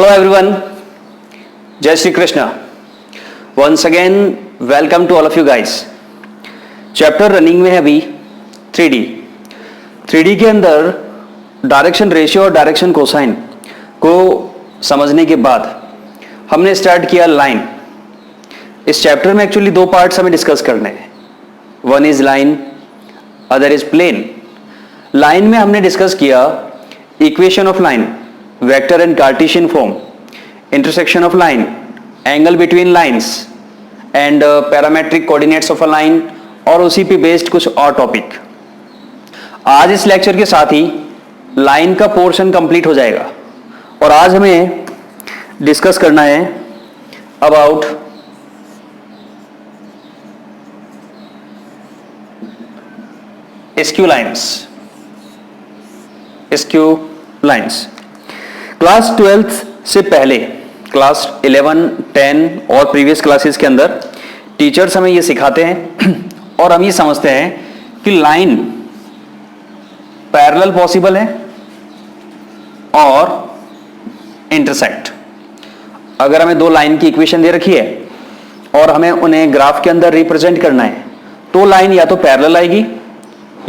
Hello everyone, Jai Shri Krishna. Once again, welcome to all of you guys. Chapter running में है अभी 3D. 3D के अंदर direction ratio और direction cosine को समझने के बाद हमने स्टार्ट किया लाइन. इस चैप्टर में एक्चुअली दो पार्ट्स हमें डिस्कस करने हैं. One is line, other is plane. Line में हमने डिस्कस किया equation of line, vector and Cartesian form, intersection of line, angle between lines and parametric coordinates of a line और उसी पे बेस्ड कुछ और टॉपिक. आज इस लेक्चर के साथ ही लाइन का पोर्शन कंप्लीट हो जाएगा और आज हमें डिस्कस करना है about skew lines. Skew lines class 12th से पहले क्लास 11, 10 और प्रीवियस क्लासेस के अंदर टीचर्स हमें ये सिखाते हैं और हम ये समझते हैं कि लाइन पैरेलल पॉसिबल है और इंटरसेक्ट. अगर हमें दो लाइन की इक्वेशन दे रखी है और हमें उन्हें ग्राफ के अंदर रिप्रेजेंट करना है तो लाइन या तो पैरेलल आएगी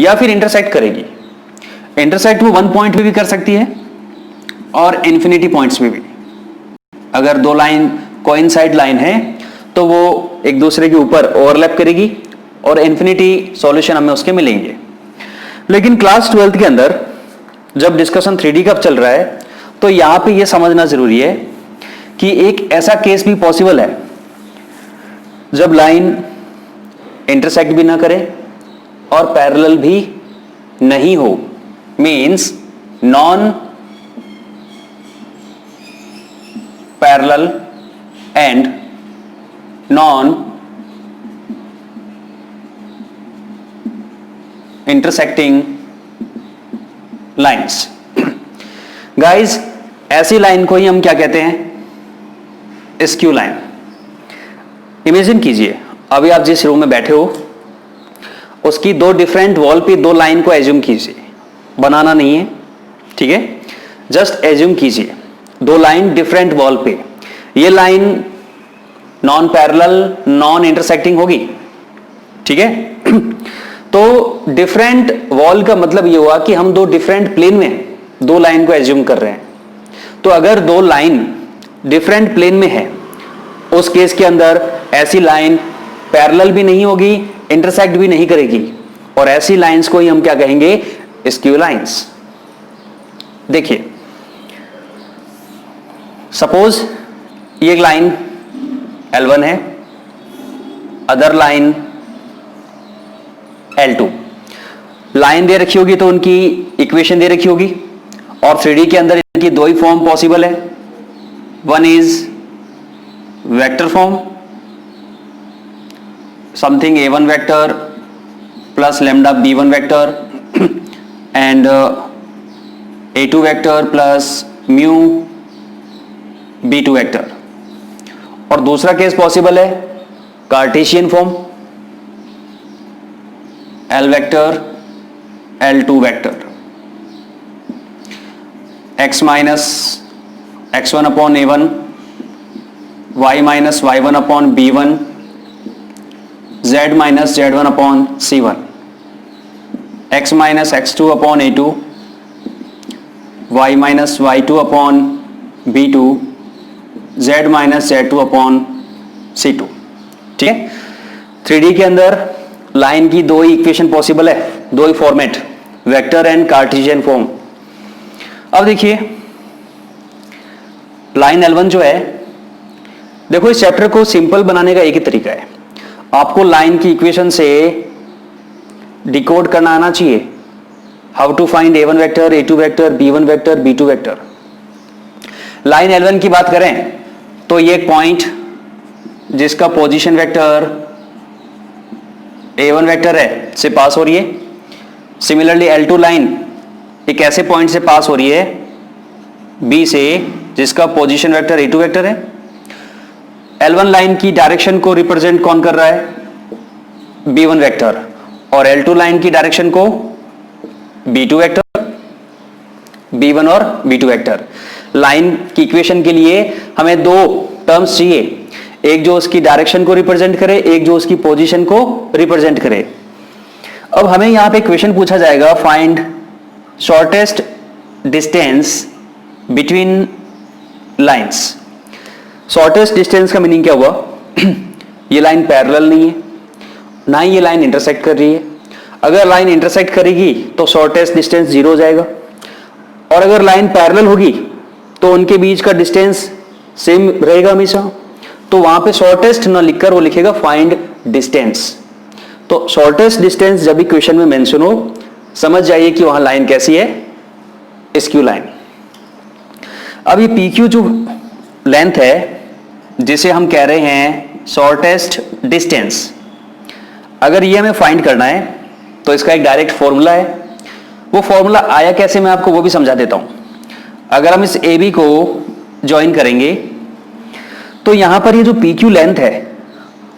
या फिर इंटरसेक्ट करेगी. इंटरसेक्ट वो वन पॉइंट पे भी कर सकती है और इन्फिनिटी पॉइंट्स में भी. अगर दो लाइन कोइंसाइड लाइन है तो वो एक दूसरे के ऊपर ओवरलैप करेगी और इन्फिनिटी सॉल्यूशन हमें उसके मिलेंगे. लेकिन क्लास 12th के अंदर जब डिस्कशन 3D का चल रहा है तो यहां पे ये समझना जरूरी है कि एक ऐसा केस भी पॉसिबल है जब लाइन इंटरसेक्ट भी ना करे और पैरेलल भी नहीं हो. Means non parallel and non intersecting lines. Guys, ऐसी लाइन को ही हम क्या कहते हैं? Skew line. इमेजिन कीजिए अभी आप जिस रूम में बैठे हो उसकी दो डिफरेंट वॉल पे दो लाइन को एज्यूम कीजिए. बनाना नहीं है, ठीक है? जस्ट एज्यूम कीजिए दो लाइन डिफरेंट वॉल पे. ये line non parallel non intersecting होगी, ठीक है? तो डिफरेंट वॉल का मतलब ये हुआ कि हम दो डिफरेंट प्लेन में दो लाइन को एज्यूम कर रहे हैं. तो अगर दो लाइन डिफरेंट प्लेन में है उस केस के अंदर ऐसी लाइन पैरेलल भी नहीं होगी, इंटरसेक्ट भी नहीं करेगी और ऐसी लाइंस को ही हम क्या कहेंगे? Skew lines. देखिए सपोज ये एक लाइन L1 है, अदर लाइन L2. लाइन दे रखी होगी तो उनकी इक्वेशन दे रखी होगी और 3D के अंदर इनकी दो ही फॉर्म पॉसिबल है. One is vector form, something A1 vector plus lambda B1 vector and A2 vector plus mu B2 vector. और दूसरा केस पॉसिबल है Cartesian form, L vector L2 vector, x minus x1 upon A1, y minus y1 upon B1, z minus z1 upon C1, x minus x2 upon A2, y minus y2 upon B2, z minus z2 upon C2. ठीक है? 3D के अंदर line की दो ही equation possible है, दो ही format, vector and Cartesian form. अब देखिए लाइन L1 जो है, देखो इस चैप्टर को सिंपल बनाने का एक ही तरीका है. आपको लाइन की इक्वेशन से डिकोड करना आना चाहिए. How to find A1 vector, A2 vector, B1 vector, B2 vector. Line L1 की बात करें तो ये एक पॉइंट जिसका पोजीशन वेक्टर A1 वेक्टर है से पास हो रही है. सिमिलरली L2 लाइन एक ऐसे पॉइंट से पास हो रही है B से जिसका पोजीशन वेक्टर A2 वेक्टर है. L1 लाइन की डायरेक्शन को रिप्रेजेंट कौन कर रहा है? B1 vector. और L2 लाइन की डायरेक्शन को B2 वेक्टर, B1 और B2 वेक्टर. लाइन की इक्वेशन के लिए हमें दो टर्म्स चाहिए, एक जो उसकी डायरेक्शन को रिप्रेजेंट करे, एक जो उसकी पोजीशन को रिप्रेजेंट करे। अब हमें यहां पे क्वेश्चन पूछा जाएगा, find shortest distance between lines. Shortest distance का मीनिंग क्या हुआ? ये लाइन पैरेलल नहीं है, ना ही ये लाइन इंटरसेक्ट कर रही है। अगर लाइन इंटरसेक्ट करेगी तो शॉर्टेस्ट डिस्टेंस 0 हो जाएगा, और अगर लाइन पैरेलल होगी तो उनके बीच का डिस्टेंस सेम रहेगा हमेशा। तो वहां पे शॉर्टेस्ट ना लिखकर वो लिखेगा फाइंड डिस्टेंस। तो शॉर्टेस्ट डिस्टेंस जब भी क्वेश्चन में मेंशन हो, समझ जाइए कि वहां लाइन कैसी है, स्क्यू लाइन। अब ये PQ जो लेंथ है, जिसे हम कह रहे हैं शॉर्टेस्ट डिस्टेंस, अगर ये हमें फाइंड करना है तो इसका एक डायरेक्ट फॉर्मूला है। वो फॉर्मूला आया कैसे, मैं आपको वो भी समझा देता हूं। अगर हम इस AB को ज्वाइन करेंगे तो यहां पर ये जो PQ लेंथ है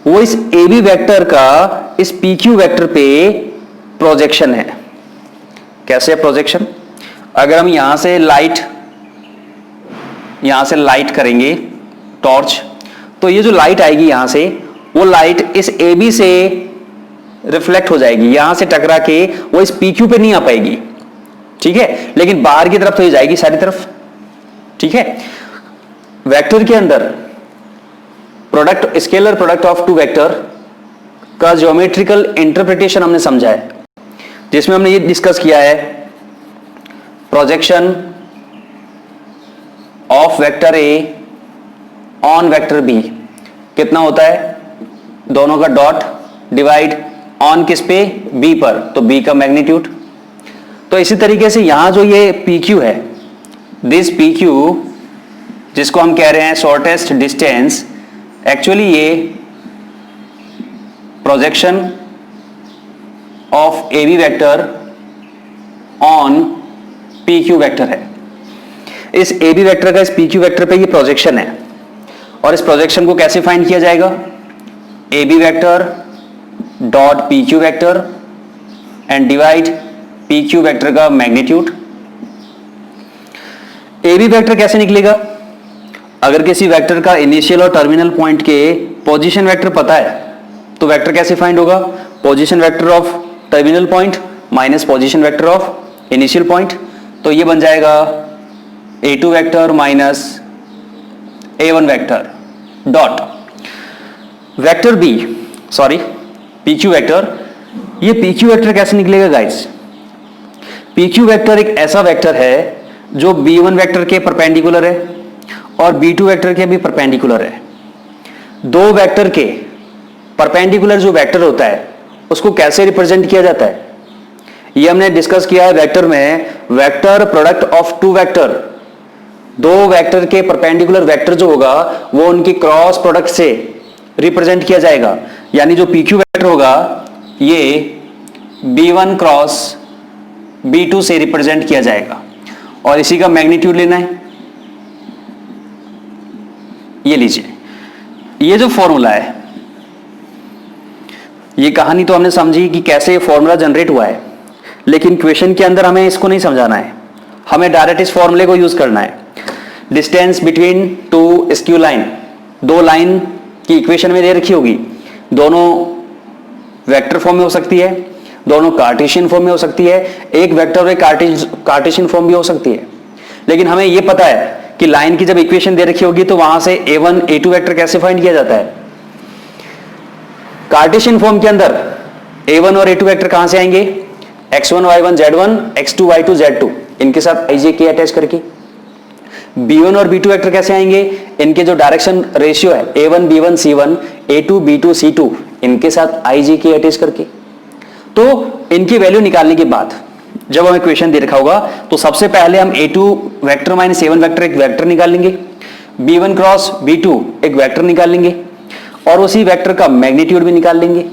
वो इस AB वेक्टर का इस PQ वेक्टर पे प्रोजेक्शन है। कैसे है प्रोजेक्शन? अगर हम यहां से लाइट करेंगे टॉर्च, तो ये जो लाइट आएगी यहां से, वो लाइट इस AB से रिफ्लेक्ट हो जाएगी, यहां से टकरा के वो इस PQ पे नहीं आ पाएगी, ठीक है, लेकिन बाहर की तरफ तो ये जाएगी सारी तरफ, ठीक है। वेक्टर के अंदर product, scalar product of two vector का ज्योमेट्रिकल इंटरप्रिटेशन हमने समझा है, जिसमें हमने ये डिस्कस किया है, projection of vector A on vector B कितना होता है, दोनों का डॉट डिवाइड ऑन किस पे, बी पर, तो बी का मैग्नीट्यूड। तो इसी तरीके से यहां जो ये PQ है, दिस PQ जिसको हम कह रहे हैं शॉर्टेस्ट डिस्टेंस, एक्चुअली ये projection of AB vector on PQ vector है। इस AB वेक्टर का इस PQ वेक्टर पे ये प्रोजेक्शन है, और इस प्रोजेक्शन को कैसे फाइंड किया जाएगा, AB vector dot PQ vector and divide PQ vector का मैग्नीट्यूड। AB वेक्टर कैसे निकलेगा? अगर किसी वेक्टर का इनिशियल और टर्मिनल पॉइंट के पोजीशन वेक्टर पता है तो वेक्टर कैसे फाइंड होगा, position vector of terminal point minus position vector of initial point, तो ये बन जाएगा A2 vector minus A1 vector dot vector B, sorry PQ vector. ये PQ वेक्टर कैसे निकलेगा गाइस? PQ वेक्टर एक ऐसा वेक्टर है जो B1 वेक्टर के परपेंडिकुलर है और B2 वेक्टर के भी परपेंडिकुलर है। दो वेक्टर के परपेंडिकुलर जो वेक्टर होता है उसको कैसे रिप्रेजेंट किया जाता है, ये हमने डिस्कस किया है वेक्टर में, vector product of two vector. दो वेक्टर के परपेंडिकुलर वेक्टर जो होगा वो उनकी क्रॉस प्रोडक्ट से रिप्रेजेंट किया जाएगा, यानी जो PQ वेक्टर होगा ये B1 क्रॉस B2 से रिप्रेजेंट किया जाएगा, और इसी का मैग्नीट्यूड लेना है। ये लीजिए, ये जो फॉर्मूला है, ये कहानी तो हमने समझी कि कैसे ये फॉर्मूला जनरेट हुआ है, लेकिन क्वेश्चन के अंदर हमें इसको नहीं समझाना है, हमें डायरेक्ट इस फॉर्मूले को यूज करना है। Distance between two skew line, दो लाइन की इक्वेशन में दे रखी होगी, दोनों वेक्टर फॉर्म में हो सकती है, दोनों कार्टेशियन फॉर्म में हो सकती है, एक वेक्टर और एक कार्टेशियन फॉर्म भी हो सकती है। लेकिन हमें यह पता है कि लाइन की जब इक्वेशन दे रखी होगी तो वहां से A1 A2 वेक्टर कैसे फाइंड किया जाता है। कार्टेशियन फॉर्म के अंदर A1 और A2 वेक्टर कहां से आएंगे, x1 y1 z1 x2 y2 z2, इनके साथ ijk अटैच करके। B1 और B2 वेक्टर कैसे आएंगे, इनके जो डायरेक्शन रेशियो है A1 B1 C1 A2 B2 C2, इनके साथ ijk अटैच करके। तो इनकी वैल्यू निकालने के बाद जब हमें क्वेश्चन दे रखा होगा तो सबसे पहले हम A2 vector minus A1 vector एक वेक्टर निकाल लेंगे, B1 क्रॉस B2 एक वेक्टर निकाल लेंगे, और उसी वेक्टर का मैग्नीट्यूड भी निकाल लेंगे,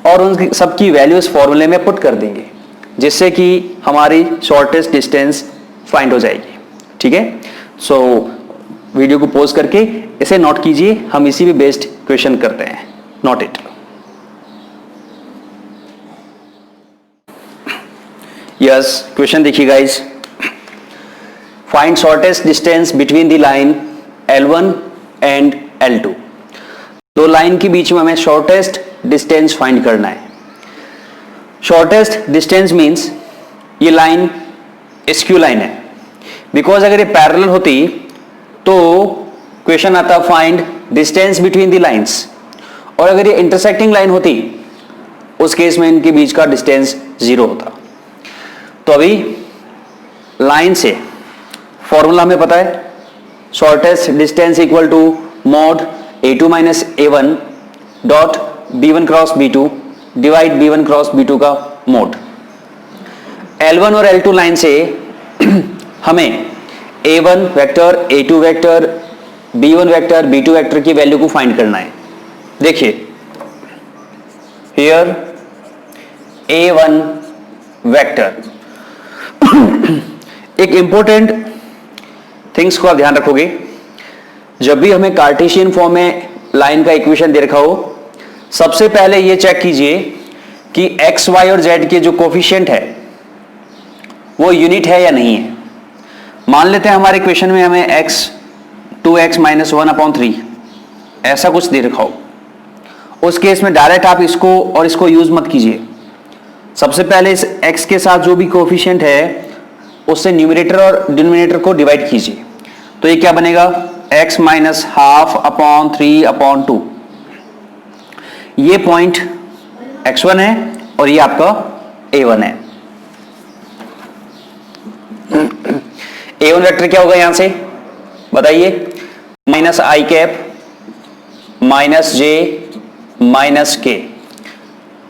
और उन सबकी वैल्यू इस फॉर्मूले में पुट कर देंगे, जिससे कि हमारी शॉर्टेस्ट डिस्टेंस फाइंड हो जाएगी। ठीक है, सो वीडियो को पॉज करके इसे नोट कीजिए, हम इसी पे बेस्ड क्वेश्चन करते हैं। Note it. यस, क्वेश्चन देखिए guys, find shortest distance between the line L1 and L2। दो लाइन के बीच में हमें शॉर्टेस्ट डिस्टेंस फाइंड करना है। शॉर्टेस्ट डिस्टेंस मींस ये लाइन स्क्यू लाइन है, बिकॉज अगर ये पैरेलल होती तो क्वेश्चन आता find distance between the lines, और अगर ये इंटरसेक्टिंग लाइन होती उस केस में इनके बीच का डिस्टेंस 0 होता। तो अभी लाइन से फॉर्मूला हमें पता है, shortest distance equal to mod A2 minus A1 dot B1 cross B2 divide B1 cross B2 का मोड। L1 और L2 लाइन से हमें A1 vector, A2 vector, B1 vector, B2 vector की वैल्यू को फाइंड करना है। देखिए हियर A1 वेक्टर एक इंपॉर्टेंट थिंग्स को आप ध्यान रखोगे, जब भी हमें कार्टेशियन फॉर्म में लाइन का इक्वेशन दे रखा हो, सबसे पहले ये चेक कीजिए कि x, y और z के जो कोफिशिएंट है वो यूनिट है या नहीं है। मान लेते हैं हमारे इक्वेशन में हमें x 2x माइनस 1/3 ऐसा कुछ दे रखा हो, उस केस में डायरेक्ट आप इसको और इसको यूज मत कीजिए। सबसे पहले इस x के साथ जो भी कोफिशिएंट है उससे न्यूमरेटर और डिनोमिनेटर को डिवाइड कीजिए। तो ये क्या बनेगा, x माइनस ½ ये पॉइंट x1 है और ये आपका A1 है। A1 वेक्टर क्या होगा यहां से बताइए, minus i cap minus j minus k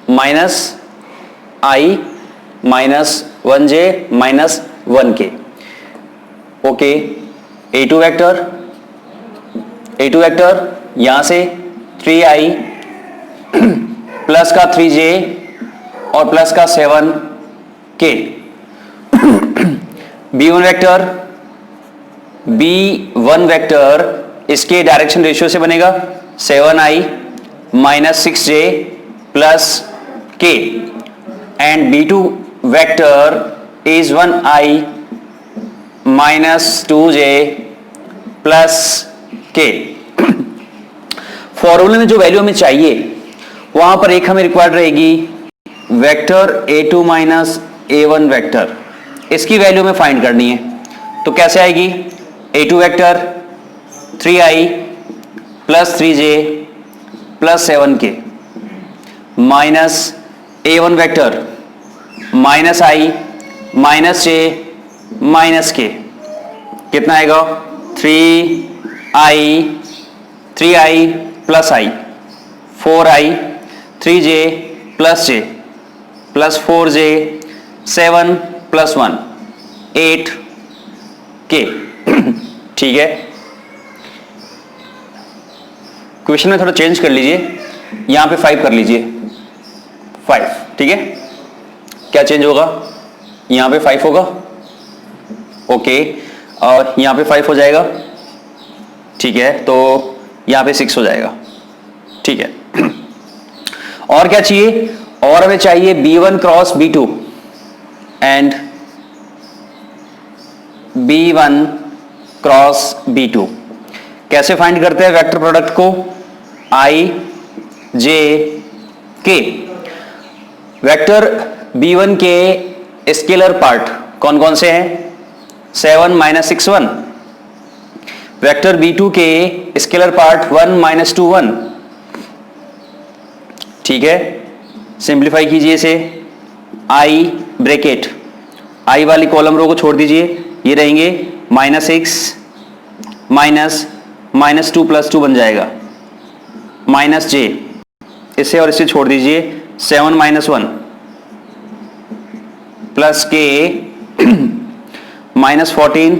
minus i minus 1j minus 1k। Okay, A2 vector यहां से 3i प्लस का 3j और प्लस का 7k। B1 वेक्टर इसके डायरेक्शन रेशियो से बनेगा 7i minus 6j plus k, and B2 vector is 1i minus 2j plus k। फॉर्मूले में जो वैल्यू हमें चाहिए वहां पर एक हमें रिक्वायर्ड रहेगी vector A2 minus A1 vector, इसकी वैल्यू हमें फाइंड करनी है। तो कैसे आएगी, A2 vector 3i plus 3j plus 7k minus A1 vector minus i minus j minus k, कितना आएगा 3i plus i 4i 3j plus j plus 4j 7 plus 1 8k। ठीक है, क्वेश्चन में थोड़ा चेंज कर लीजिए, यहां पे 5 कर लीजिए 5। ठीक है, क्या चेंज होगा, यहां पे 5 होगा, ओके, और यहां पे 5 हो जाएगा। ठीक है, तो यहां पे 6 हो जाएगा। ठीक है, और क्या चाहिए, और हमें चाहिए B1 cross B2 and B1 cross B2। कैसे फाइंड करते हैं वेक्टर प्रोडक्ट को, i j k। Vector B1 के स्केलर पार्ट कौन कौन से हैं, 7 माइनस 6 1। वेक्टर B2 के स्केलर पार्ट 1 माइनस 2 1। ठीक है, सिंप्लीफाई कीजिए इसे, i ब्रैकेट i वाली कॉलम रो को छोड़ दीजिए, ये रहेंगे -6 माइनस 2 प्लस 2 बन जाएगा माइनस j, इसे और इसे छोड़ दीजिए 7 minus 1 plus k minus 14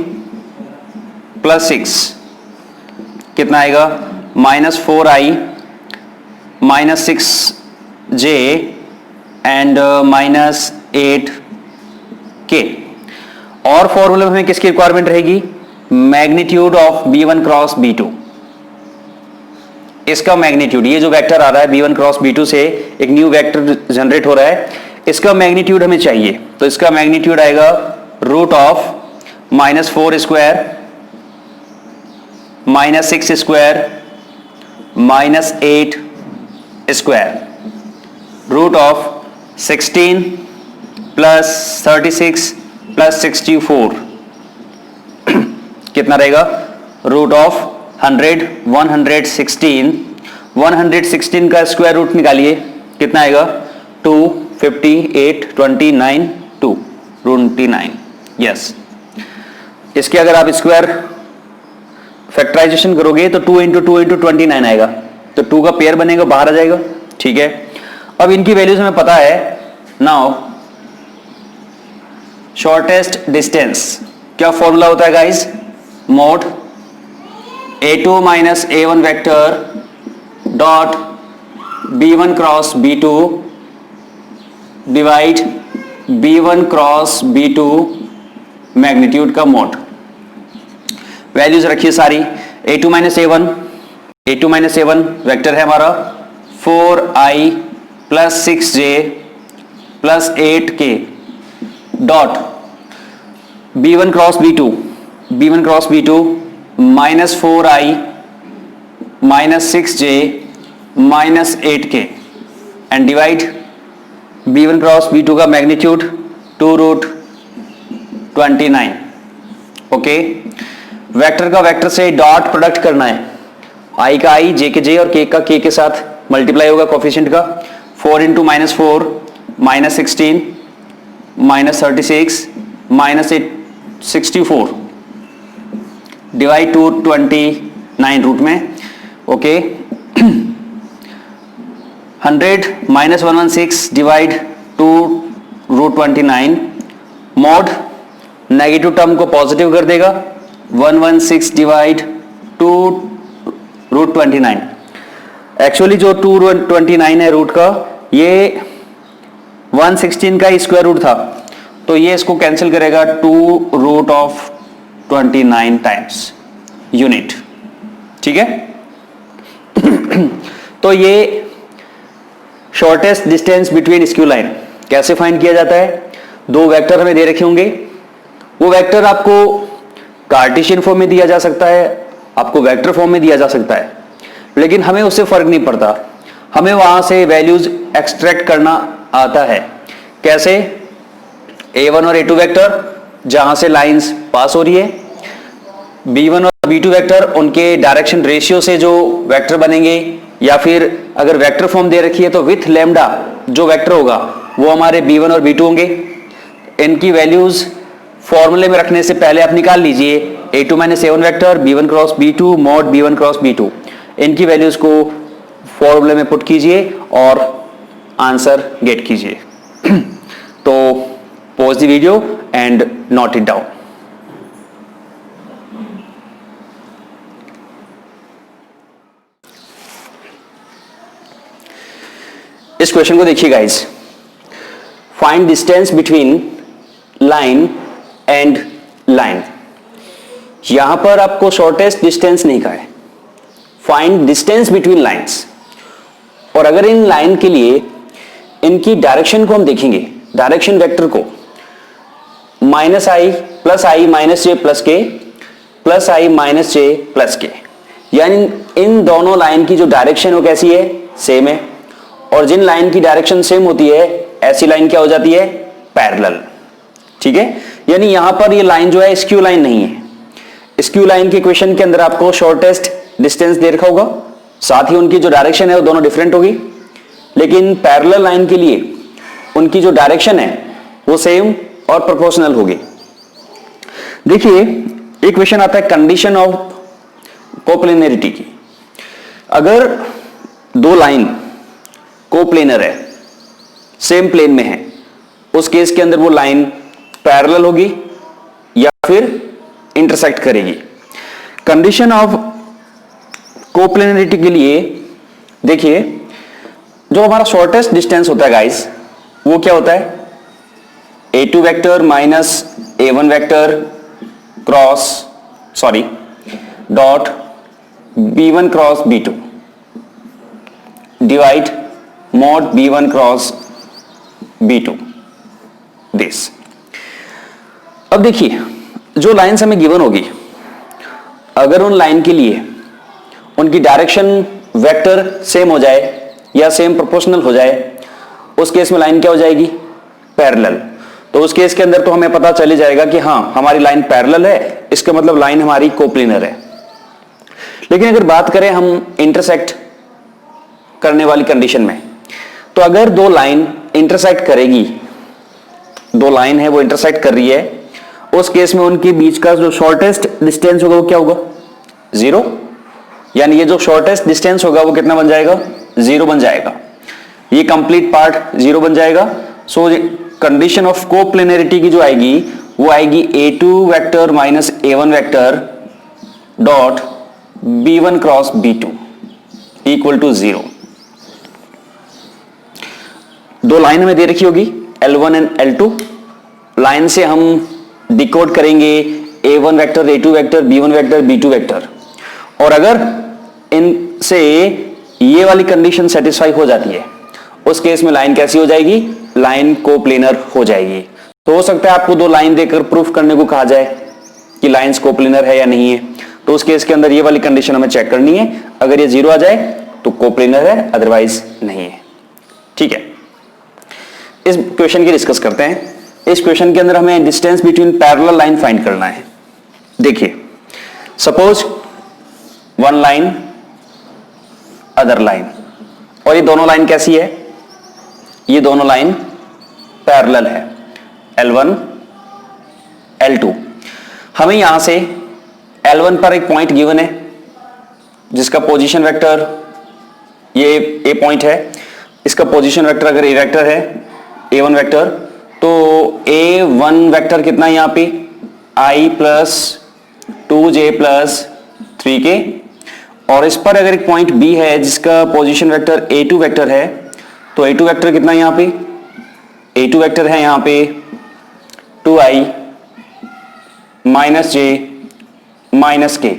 plus 6, कितना आएगा -4i minus 6j and minus 8k। और फॉर्मूले में हमें किसकी रिक्वायरमेंट रहेगी, magnitude of B1 cross B2। इसका मैग्नीट्यूड, ये जो वेक्टर आ रहा है B1 क्रॉस B2 से एक न्यू वेक्टर जनरेट हो रहा है, इसका मैग्नीट्यूड हमें चाहिए। तो इसका मैग्नीट्यूड आएगा root of -4 square -6 square -8 square root of 16 plus 36 plus 64 कितना रहेगा? रूट ऑफ 100 116 का स्क्वायर रूट निकालिए, कितना आएगा? 2 58 29 2 29। यस, इसके अगर आप स्क्वायर फैक्टराइजेशन करोगे तो 2 इंटू 2 इंटू 29 आएगा, तो 2 का पेयर बनेगा, बाहर आ जाएगा। ठीक है, अब इनकी वैल्यूज हमें पता है। नाउ शॉर्टेस्ट डिस्टेंस, क्या फॉर्मूला होता है guys? Mode a2 minus a1 vector dot b1 cross b2 divide b1 cross b2 magnitude का मोड। वैल्यूज रखिए सारी। a2 माइनस a1 वेक्टर है हमारा 4i plus 6j plus 8k dot b1 cross b2 minus 4i minus 6j minus 8k and divide b1 cross b2 का magnitude 2 root 29। Okay, vector का vector से dot product करना है। i का i, j के j और k का k के साथ मल्टीप्लाई होगा कोफिशिएंट का। 4 इंटू -4 -16 -36 -64 डिवाइड 229 रूट में। Okay, 100 -116 divide 2 root 29 mod negative term को पॉजिटिव कर देगा। 116 डिवाइड 2 रूट 29। एक्चुअली जो 2 रूट 29 है रूट का, ये 116 का स्क्वायर रूट था, तो ये इसको कैंसिल करेगा 2 रूट ऑफ 29 टाइम्स यूनिट। ठीक है, तो ये shortest distance between skew line कैसे फाइंड किया जाता है? दो वेक्टर हमें दे रखे होंगे, वो वेक्टर आपको कार्टेशियन फॉर्म में दिया जा सकता है, आपको वेक्टर फॉर्म में दिया जा सकता है, लेकिन हमें उससे फर्क नहीं पड़ता, हमें वहां से वैल्यूज एक्सट्रैक्ट करना आता है। कैसे? a1 और a2 वेक्टर जहां से लाइंस पास हो रही है, b1 और b2 वेक्टर उनके डायरेक्शन रेशियो से जो वेक्टर बनेंगे, या फिर अगर वेक्टर फॉर्म दे रखी है तो विथ लैम्डा जो वेक्टर होगा वो हमारे b1 और b2 होंगे। इनकी वैल्यूज फॉर्मूले में रखने से पहले आप निकाल लीजिए a2 minus a1 vector b1 cross b2 mod b1 cross b2। इनकी वैल्यूज को फॉर्मूले में पुट कीजिए और आंसर गेट कीजिए। तो pause the video and note it down. इस क्वेश्चन को देखिए guys. Find distance between line and line. यहां पर आपको शॉर्टेस्ट डिस्टेंस नहीं कहा है, फाइंड डिस्टेंस बिटवीन लाइंस। और अगर इन लाइन के लिए इनकी डायरेक्शन को हम देखेंगे, डायरेक्शन वेक्टर को -i plus i minus j plus k plus i minus j plus k, यानी इन दोनों लाइन की जो डायरेक्शन वो कैसी है? सेम है। और जिन लाइन की डायरेक्शन सेम होती है ऐसी लाइन क्या हो जाती है? पैरेलल। ठीक है, यानी यहां पर ये लाइन जो है स्क्यू लाइन नहीं है। स्क्यू लाइन के क्वेश्चन के अंदर आपको शॉर्टेस्ट डिस्टेंस दे रखा होगा, साथ ही उनकी जो डायरेक्शन है वो दोनों डिफरेंट होगी। लेकिन पैरेलल लाइन के लिए उनकी जो डायरेक्शन है वो सेम और प्रोपोर्शनल होगी। देखिए, एक क्वेश्चन आता है कंडीशन ऑफ कोप्लेनरिटी की। अगर दो लाइन कोप्लेनर है, सेम प्लेन में है, उस केस के अंदर वो लाइन पैरेलल होगी या फिर इंटरसेक्ट करेगी। कंडीशन ऑफ कोप्लेनरिटी के लिए देखिए, जो हमारा शॉर्टेस्ट डिस्टेंस होता है गाइस, वो क्या होता है? a2 vector minus a1 vector dot b1 cross b2 divide mod b1 cross b2 this. अब देखिए, जो लाइन्स हमें गिवन होगी, अगर उन लाइन के लिए उनकी डायरेक्शन वेक्टर सेम हो जाए या सेम प्रोपोर्शनल हो जाए, उस केस में लाइन क्या हो जाएगी? पैरेलल। तो उस केस के अंदर तो हमें पता चल जाएगा कि हाँ हमारी लाइन पैरेलल है, इसका मतलब लाइन हमारी कोप्लेनर है। लेकिन अगर बात करें हम इंटरसेक्ट करने वाली कंडीशन में, तो अगर दो लाइन इंटरसेक्ट करेगी, दो लाइन है वो इंटरसेक्ट कर रही है, उस केस में उनके बीच का जो शॉर्टेस्ट डिस्टेंस होगा वो क्या होगा? 0। यानी ये जो शॉर्टेस्ट डिस्टेंस होगा वो कितना बन जाएगा? 0 बन जाएगा। ये कंप्लीट पार्ट 0 बन जाएगा। सो कंडीशन ऑफ कोप्लेनरिटी की जो आएगी वो आएगी a2 vector minus a1 vector dot b1 cross b2 equal to 0। दो लाइन हमें दे रखी होगी L1 एंड L2। लाइन से हम डिकोड करेंगे a1 vector, a2 vector, b1 vector, b2 vector. और अगर इनसे ये वाली कंडीशन सेटिस्फाई हो जाती है, उस केस में लाइन कैसी हो जाएगी? लाइन कोप्लेनर हो जाएगी। तो हो सकता है आपको दो लाइन देकर प्रूफ करने को कहा जाए कि लाइंस कोप्लेनर है या नहीं है, तो उस केस के अंदर ये वाली कंडीशन हमें चेक करनी है। अगर ये 0 आ जाए तो कोप्लेनर है, अदरवाइज नहीं है। ठीक है, इस क्वेश्चन की डिस्कस करते हैं। इस क्वेश्चन के अंदर हमें distance between parallel line find करना है। देखिए, suppose one line other line, और ये दोनों लाइन कैसी है? ये दोनों लाइन पैरेलल है, L1 L2। हमें यहां से L1 पर एक पॉइंट गिवन है जिसका पोजीशन वेक्टर ये ए पॉइंट है। इसका पोजीशन वेक्टर अगर ए वेक्टर है, A1 वेक्टर, तो A1 वेक्टर कितना है यहां पे? I plus 2j plus 3k। और इस पर अगर एक पॉइंट B है जिसका पोजीशन वेक्टर A2 वेक्टर है, तो A2 वेक्टर कितना है यहां पे? A2 वेक्टर है यहां पे 2i minus j minus k।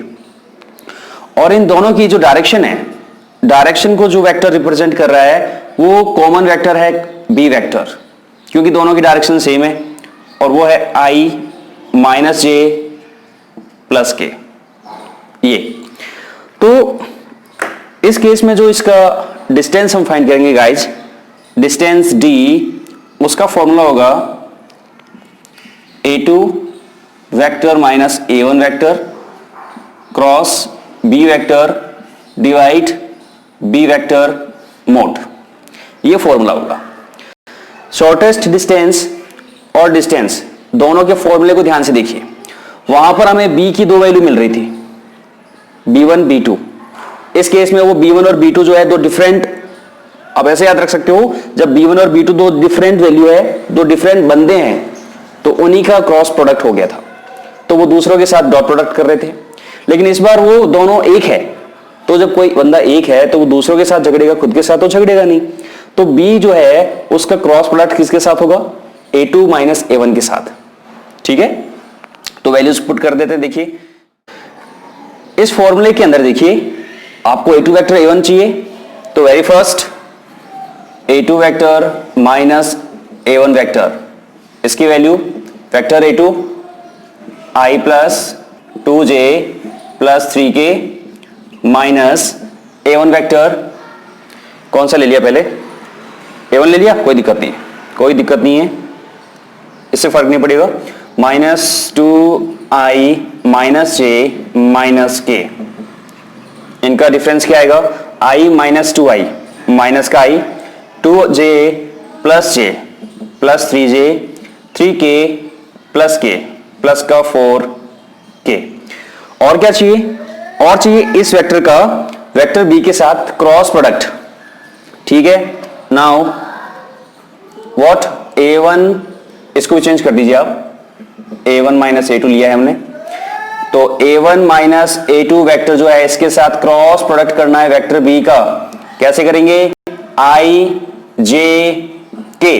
और इन दोनों की जो डायरेक्शन है, डायरेक्शन को जो वेक्टर रिप्रेजेंट कर रहा है वो कॉमन वेक्टर है B वेक्टर, क्योंकि दोनों की डायरेक्शन सेम है, और वो है i minus j plus k। ये तो इस केस में जो इसका डिस्टेंस हम फाइंड करेंगे गाइज, डिस्टेंस d, उसका फॉर्मूला होगा a2 vector minus a1 vector cross b vector divide b vector mode. ये फॉर्मूला होगा। शॉर्टेस्ट डिस्टेंस और डिस्टेंस दोनों के फॉर्मूले को ध्यान से देखिए। वहां पर हमें b की दो वैल्यू मिल रही थी, b1 b2। इस केस में वो b1 और b2 जो है दो डिफरेंट, आप ऐसे याद रख सकते हो, जब b1 और b2 दो डिफरेंट वैल्यू है, दो डिफरेंट बंदे हैं, तो उन्हीं का क्रॉस प्रोडक्ट हो गया था, तो वो दूसरों के साथ डॉट प्रोडक्ट कर रहे थे। लेकिन इस बार वो दोनों एक है, तो जब कोई बंदा एक है तो वो दूसरों के साथ झगड़ेगा, खुद के साथ तो झगड़ेगा नहीं। तो b जो है उसका क्रॉस प्रोडक्ट किसके साथ होगा? a2 माइनस a1 के साथ। ठीक है, तो वैल्यूज पुट कर देते हैं। देखिए इस फॉर्मूले के अंदर देखिए, आपको a2 वेक्टर a1 चाहिए, तो very first a2 vector minus a1 vector, इसकी value vector a2 i plus 2j plus 3k minus a1 vector, कौन सा ले लिया पहले? a1 ले लिया, कोई दिक्कत नहीं है, कोई दिक्कत नहीं है, इससे फर्क नहीं पड़ेगा। Minus 2i minus j minus k, इनका डिफरेंस क्या आएगा? i माइनस 2i माइनस का i, 2j plus j plus 3j 3k plus k plus का 4k। और क्या चाहिए? और चाहिए इस वेक्टर का वेक्टर b के साथ क्रॉस प्रोडक्ट। ठीक है, नाउ व्हाट a1, इसको भी चेंज कर दीजिए आप, a1 माइनस a2 लिया है हमने, तो a1 माइनस a2 वेक्टर जो है इसके साथ क्रॉस प्रोडक्ट करना है वेक्टर b का। कैसे करेंगे? i j k,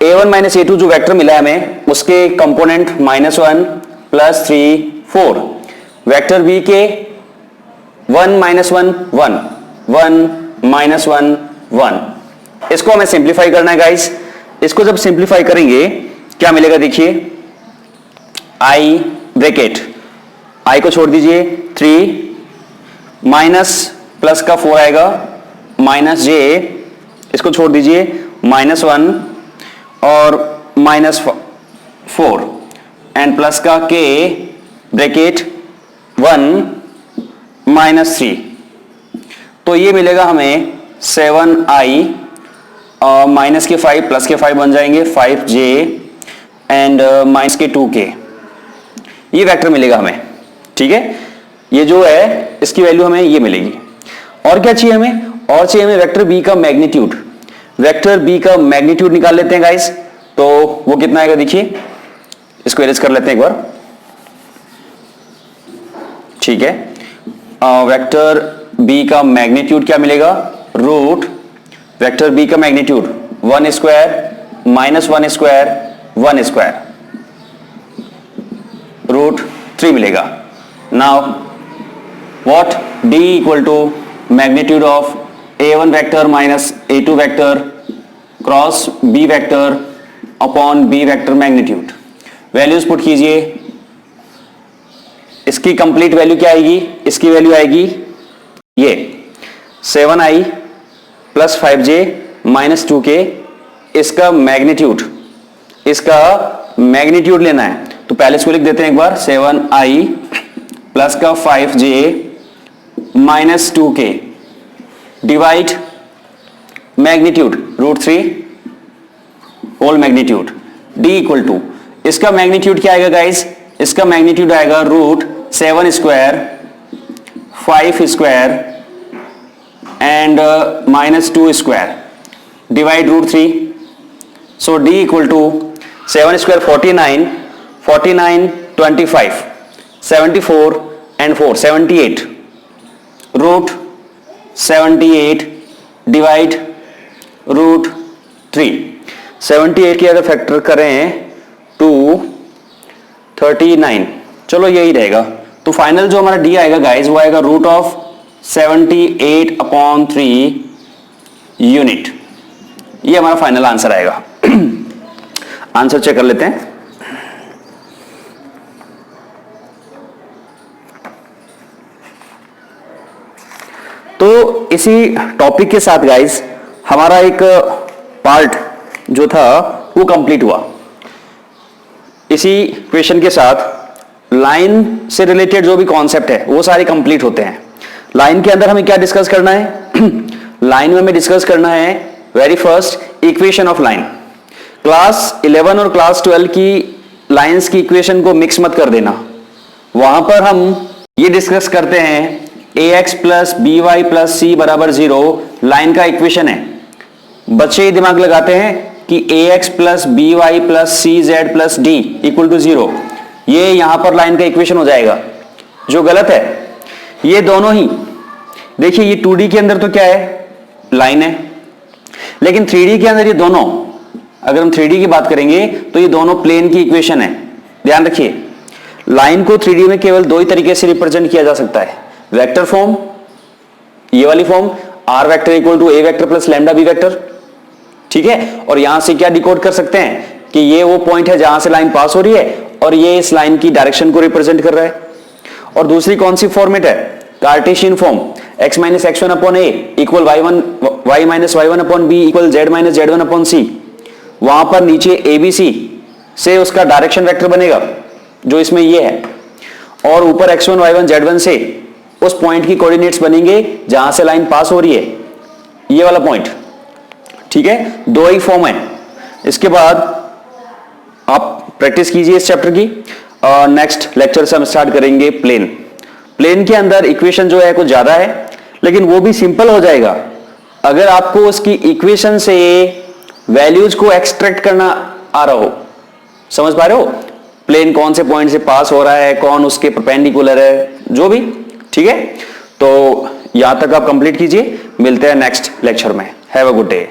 a1 minus a2 जो वेक्टर मिला है हमें उसके कंपोनेंट -1 प्लस 3 4, वेक्टर b के 1 माइनस 1 1 1 माइनस 1 1। इसको हमें सिंप्लीफाई करना है गाइस। इसको जब सिंप्लीफाई करेंगे क्या मिलेगा? देखिए i ब्रैकेट आई को छोड़ दीजिए 3 माइनस प्लस का 4 आएगा माइनस जे, इसको छोड़ दीजिए -1 और -4 एंड प्लस का के ब्रैकेट 1 -3। तो ये मिलेगा हमें 7i माइनस के 5 प्लस के 5 बन जाएंगे 5j एंड माइनस के 2k, ये वेक्टर मिलेगा हमें। ठीक है, ये जो है इसकी वैल्यू हमें ये मिलेगी। और क्या चाहिए हमें? और चाहिए हमें वेक्टर बी का मैग्नीट्यूड। वेक्टर बी का मैग्नीट्यूड निकाल लेते हैं गाइस। तो वो कितना आएगा देखिए, इसको इरेज कर लेते हैं एक बार। ठीक है, वेक्टर बी का मैग्नीट्यूड क्या मिलेगा? रूट वेक्टर बी का magnitude 1 square minus 1 square 1 square root 3 मिलेगा। Now what? D equal to magnitude of a1 vector minus a2 vector cross b vector upon b vector magnitude. Values put कीजिए। इसकी complete value क्या आएगी? इसकी value आएगी ये 7i plus 5j minus 2k। इसका magnitude लेना है तो पहले इसको लिख देते हैं एक बार, 7i प्लस का 5j minus 2k divide magnitude root 3 whole magnitude. d equal to इसका मैग्नीट्यूड क्या आएगा गाइस? इसका मैग्नीट्यूड आएगा root 7 square 5 square and minus 2 square divide root 3। So d equal to 7 square 49 25 74 and 4 78 root 78 divide root 3। 78 की अगर factor करें 239, चलो यही रहेगा। तो फाइनल जो हमारा d आएगा गाइस वो आएगा रूट ऑफ 78/3 यूनिट। ये हमारा फाइनल आंसर आएगा। आंसर चेक कर लेते हैं। तो इसी टॉपिक के साथ गाइस हमारा एक पार्ट जो था वो कंप्लीट हुआ। इसी क्वेश्चन के साथ लाइन से रिलेटेड जो भी कॉन्सेप्ट है वो सारे कंप्लीट होते हैं। लाइन के अंदर हमें क्या डिस्कस करना है? लाइन में हमें डिस्कस करना है very first equation of line. Class 11 और क्लास 12 की लाइंस की इक्वेशन को मिक्स मत कर देना। वहां पर हम ये डिस्कस करते हैं ax plus B Y plus c बराबर 0 लाइन का इक्वेशन है। बच्चे ही दिमाग लगाते हैं कि ax plus B Y plus C Z plus D equal to 0, ये यहां पर लाइन का इक्वेशन हो जाएगा, जो गलत है। ये दोनों ही देखिए, ये 2D के अंदर तो क्या है? लाइन है। लेकिन 3D के अंदर ये दोनों, अगर हम 3D की बात करेंगे तो ये दोनों प्लेन की इक्वेशन है। ध्यान रखिए, लाइन को 3D में केवल दो ही तरीके से रिप्रेजेंट किया जा सकता है, वेक्टर फॉर्म, ये वाली form r vector equal to a vector plus lambda b vector. ठीक है, और यहां से क्या डिकोड कर सकते हैं कि ये वो पॉइंट है जहां से लाइन पास हो रही है और ये इस लाइन की डायरेक्शन को रिप्रेजेंट कर रहा है। और दूसरी कौन सी फॉर्मेट है? Cartesian form, x minus x1 upon a equal y minus y1 upon b equal z minus z1 upon c। वहां पर नीचे ABC से उसका डायरेक्शन वेक्टर बनेगा जो इसमें ये है, और ऊपर x1 y1 z1 से उस पॉइंट की कोऑर्डिनेट्स बनेंगे जहां से लाइन पास हो रही है, ये वाला पॉइंट। ठीक है, दो ही फॉर्म है। इसके बाद आप प्रैक्टिस कीजिए इस चैप्टर की। नेक्स्ट लेक्चर से हम स्टार्ट करेंगे प्लेन। प्लेन के अंदर इक्वेशन जो है कुछ ज्यादा है, लेकिन वो भी सिंपल हो जाएगा अगर आपको उसकी इक्वेशन से वैल्यूज को एक्सट्रैक्ट करना आ रहा हो। समझ पा रहे हो? प्लेन कौन से पॉइंट से पास हो रहा है, कौन उसके परपेंडिकुलर है, जो भी। ठीक है, तो यहां तक आप कंप्लीट कीजिए। मिलते हैं नेक्स्ट लेक्चर में। Have a good day.